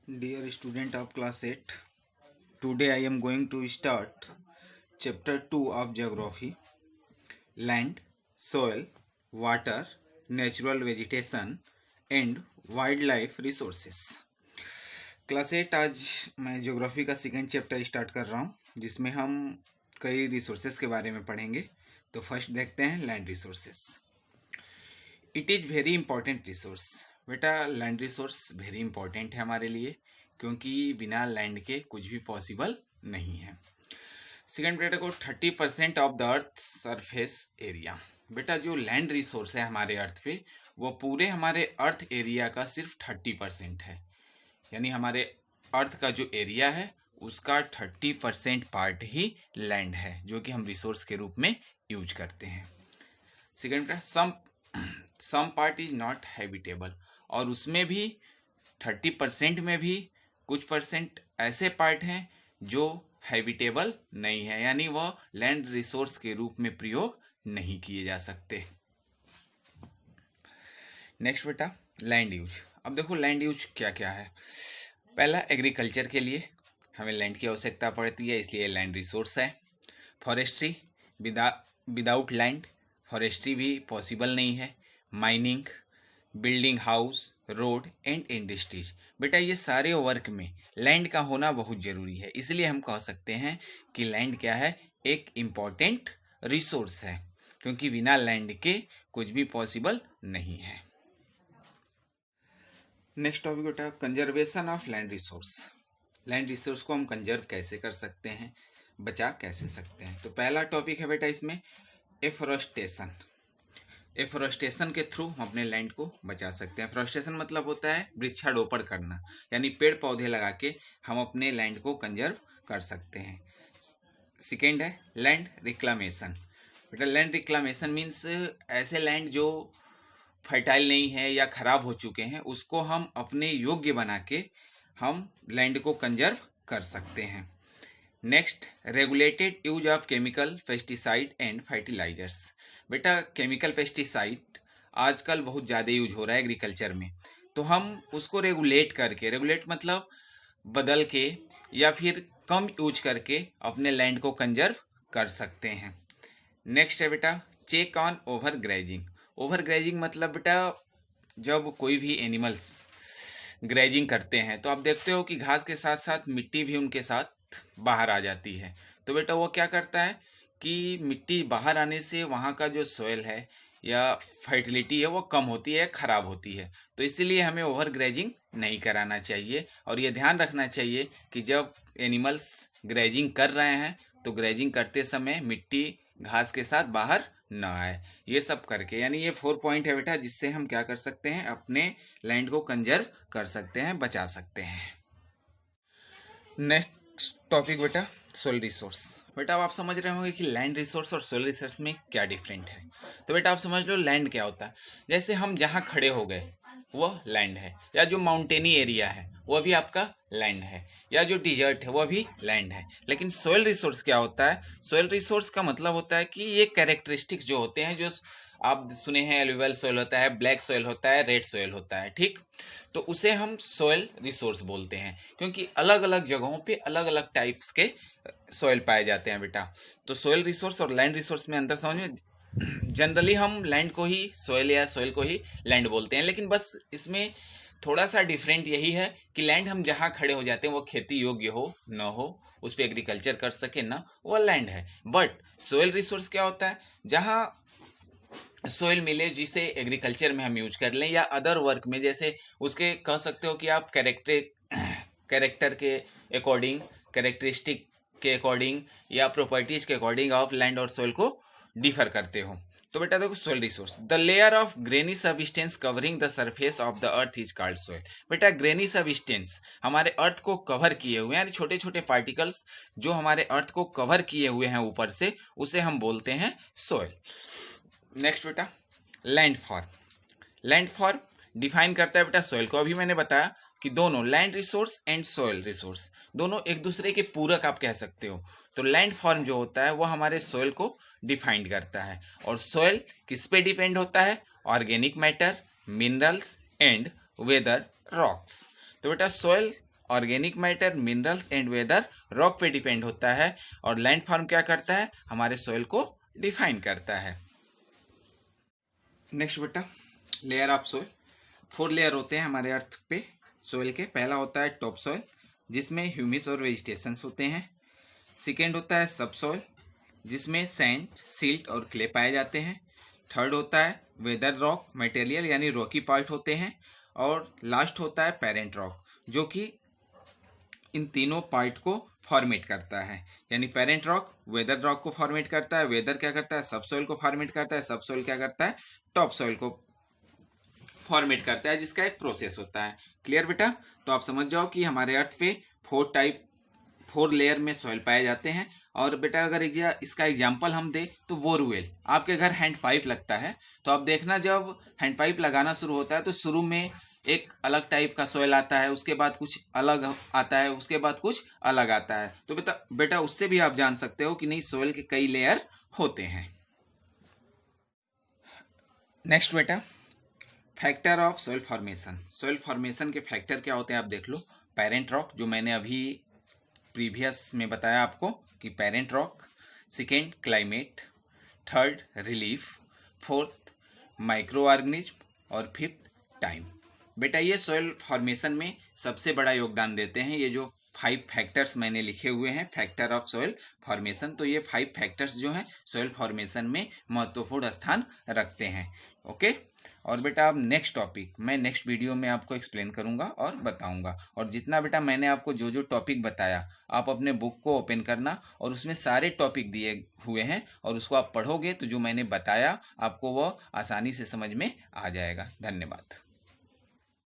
Dear student of class 8, today I am going to start chapter 2 of geography, land, soil, water, natural vegetation and wildlife resources. Class 8 आज मैं geography का second chapter start कर रहा हूँ जिसमें हम कई रिसोर्सेज के बारे में पढ़ेंगे। तो फर्स्ट देखते हैं land resources. It is very important resource. बेटा लैंड रिसोर्स वेरी इंपॉर्टेंट है हमारे लिए, क्योंकि बिना लैंड के कुछ भी पॉसिबल नहीं है। सेकेंड बेटा को 30% of the earth surface area. बेटा जो लैंड रिसोर्स है हमारे अर्थ पे, वो पूरे हमारे अर्थ एरिया का सिर्फ 30% है। यानी हमारे अर्थ का जो एरिया है उसका 30% पार्ट ही लैंड है, जो कि हम रिसोर्स के रूप में यूज करते हैं। सेकेंड बेटा some part is not habitable, और उसमें भी 30% में भी कुछ परसेंट ऐसे पार्ट हैं जो हैबिटेबल नहीं है, यानी वह लैंड रिसोर्स के रूप में प्रयोग नहीं किए जा सकते। नेक्स्ट बेटा लैंड यूज। अब देखो लैंड यूज क्या क्या है। पहला, एग्रीकल्चर के लिए हमें लैंड की आवश्यकता पड़ती है, इसलिए लैंड रिसोर्स है। फॉरेस्ट्री, विदाउट लैंड फॉरेस्ट्री भी पॉसिबल नहीं है। Mining, building house, road and industries. बेटा ये सारे वर्क में लैंड का होना बहुत ज़रूरी है, इसलिए हम कह सकते हैं कि लैंड क्या है, एक इम्पॉर्टेंट रिसोर्स है, क्योंकि बिना लैंड के कुछ भी पॉसिबल नहीं है। नेक्स्ट टॉपिक बेटा conservation of land resource. Land resource को हम कंजर्व कैसे कर सकते हैं, बचा कैसे सकते हैं। तो पहला टॉपिक है बेटा इसमें एफोरेस्टेशन। एफोरेस्टेशन के थ्रू हम अपने लैंड को बचा सकते हैं। एफोरेस्टेशन मतलब होता है वृक्षारोपण करना, यानी पेड़ पौधे लगा के हम अपने लैंड को कंजर्व कर सकते हैं। सेकेंड है लैंड रिक्लामेशन। बेटा लैंड रिक्लामेशन मीन्स ऐसे लैंड जो फर्टाइल नहीं है या खराब हो चुके हैं, उसको हम अपने योग्य बना के हम लैंड को कंजर्व कर सकते हैं। Next, regulated use of chemical, pesticide and fertilisers. बेटा केमिकल पेस्टिसाइड आजकल बहुत ज़्यादा यूज हो रहा है एग्रीकल्चर में, तो हम उसको रेगुलेट करके, रेगुलेट मतलब बदल के या फिर कम यूज करके अपने लैंड को कंजर्व कर सकते हैं। नेक्स्ट है बेटा check on overgrazing. Overgrazing मतलब बेटा जब कोई भी एनिमल्स ग्रेजिंग करते हैं तो आप देखते हो कि घास के साथ साथ मिट्टी भी उनके साथ बाहर आ जाती है। तो बेटा वो क्या करता है कि मिट्टी बाहर आने से वहाँ का जो सोयल है या फर्टिलिटी है वो कम होती है, ख़राब होती है। तो इसीलिए हमें ओवर ग्रेजिंग नहीं कराना चाहिए, और ये ध्यान रखना चाहिए कि जब एनिमल्स ग्रेजिंग कर रहे हैं तो ग्रेजिंग करते समय मिट्टी घास के साथ बाहर ना आए। ये सब करके, यानी ये 4 पॉइंट है बेटा जिससे हम क्या कर सकते हैं, अपने लैंड को कंजर्व कर सकते हैं, बचा सकते हैं। नेक्स्ट टॉपिक बेटा सोल रिसोर्स। बेटा अब आप समझ रहे होंगे कि लैंड रिसोर्स और सोल रिसोर्स में क्या डिफरेंट है। तो बेटा आप समझ लो लैंड क्या होता है। जैसे हम जहाँ खड़े हो गए वो लैंड है, या जो माउंटेनी एरिया है वो भी आपका लैंड है, या जो डिजर्ट है वो भी लैंड है। लेकिन सोयल रिसोर्स क्या होता है, सोयल रिसोर्स का मतलब होता है कि ये कैरेक्टरिस्टिक्स जो होते हैं, जो आप सुने हैं एलुवियल सोयल होता है, ब्लैक सोयल होता है, रेड सोयल होता है, ठीक। तो उसे हम सोयल रिसोर्स बोलते हैं, क्योंकि अलग अलग जगहों पे अलग अलग टाइप्स के सोयल पाए जाते हैं बेटा। तो सोयल रिसोर्स और लैंड रिसोर्स में अंतर समझ में, जनरली हम लैंड को ही सोयल या सोयल को ही लैंड बोलते हैं, लेकिन बस इसमें थोड़ा सा डिफरेंट यही है कि लैंड हम जहाँ खड़े हो जाते हैं वो खेती योग्य हो न हो, उस पर एग्रीकल्चर कर सके ना, वो लैंड है। बट सोयल रिसोर्स क्या होता है, जहाँ सोयल मिले जिसे एग्रीकल्चर में हम यूज कर लें, या अदर वर्क में, जैसे उसके कह सकते हो कि आप कैरेक्टर के अकॉर्डिंग, कैरेक्टरिस्टिक के अकॉर्डिंग या प्रॉपर्टीज के अकॉर्डिंग आप लैंड और सोयल को डिफर करते हो। तो बेटा देखो soil resource, the layer of granny substance covering the surface of the earth is called soil. बेटा ग्रेनी सबस्टेंस हमारे अर्थ को कवर किए हुए हैं, यानी छोटे छोटे पार्टिकल्स जो हमारे अर्थ को कवर किए हुए हैं ऊपर से, उसे हम बोलते हैं सोयल। नेक्स्ट बेटा लैंडफॉर्म। लैंडफॉर्म डिफाइन करता है बेटा सोयल को। अभी मैंने बताया कि दोनों land resource and soil resource दोनों एक दूसरे के पूरक आप कह सकते हो। तो लैंडफॉर्म जो होता है वो हमारे सोयल को डिफाइन करता है, और सोयल किस पे डिपेंड होता है, organic matter, minerals and weather rocks. तो बेटा soil organic matter, minerals and weather rock पे डिपेंड होता है। और लैंड फॉर्म क्या करता है, हमारे सॉइल को डिफाइन करता है। नेक्स्ट बेटा, लेयर ऑफ सॉइल। 4 लेयर होते हैं हमारे अर्थ पे सॉइल के। पहला होता है टॉप सॉइल, जिसमें ह्यूमिस और वेजिटेशंस होते हैं। सेकेंड होता है सब सॉइल, जिसमें सैंड, सिल्ट और क्ले पाए जाते हैं। थर्ड होता है वेदर रॉक मटेरियल, यानी रॉकी पार्ट होते हैं। और लास्ट होता है पेरेंट रॉक, जो कि इन तीनों पार्ट को फॉर्मेट करता है। यानी पेरेंट रॉक वेदर रॉक को फॉर्मेट करता है, वेदर क्या करता है, सब सॉइल को फॉर्मेट करता है, सब सॉइल क्या करता है, टॉप सॉइल को फॉर्मेट करता है, जिसका एक प्रोसेस होता है। क्लियर बेटा? तो आप समझ जाओ कि हमारे अर्थ पे 4 लेयर में सॉइल पाए जाते हैं। और बेटा अगर इसका एग्जाम्पल हम दे तो बोरवेल, आपके घर हैंड पाइप लगता है, तो आप देखना जब हैंड पाइप लगाना शुरू होता है तो शुरू में एक अलग टाइप का सॉइल आता है, उसके बाद कुछ अलग आता है, उसके बाद कुछ अलग आता है। तो बेटा उससे भी आप जान सकते हो कि नहीं, सॉइल के कई लेयर होते हैं। नेक्स्ट बेटा, factor of soil formation. Soil formation के फैक्टर क्या होते हैं आप देख लो। पेरेंट रॉक, जो मैंने अभी प्रीवियस में बताया आपको कि parent rock. Second climate. Third relief. Fourth micro organism. और फिफ्थ टाइम। बेटा ये सॉइल फॉर्मेशन में सबसे बड़ा योगदान देते हैं ये जो 5 फैक्टर्स मैंने लिखे हुए हैं, फैक्टर ऑफ सॉइल फॉर्मेशन। तो ये 5 फैक्टर्स जो हैं सॉइल फॉर्मेशन में महत्वपूर्ण स्थान रखते हैं। ओके। और बेटा अब नेक्स्ट टॉपिक मैं नेक्स्ट वीडियो में आपको एक्सप्लेन करूंगा और बताऊंगा। और जितना बेटा मैंने आपको जो टॉपिक बताया, आप अपने बुक को ओपन करना और उसमें सारे टॉपिक दिए हुए हैं और उसको आप पढ़ोगे तो जो मैंने बताया आपको वो आसानी से समझ में आ जाएगा। धन्यवाद।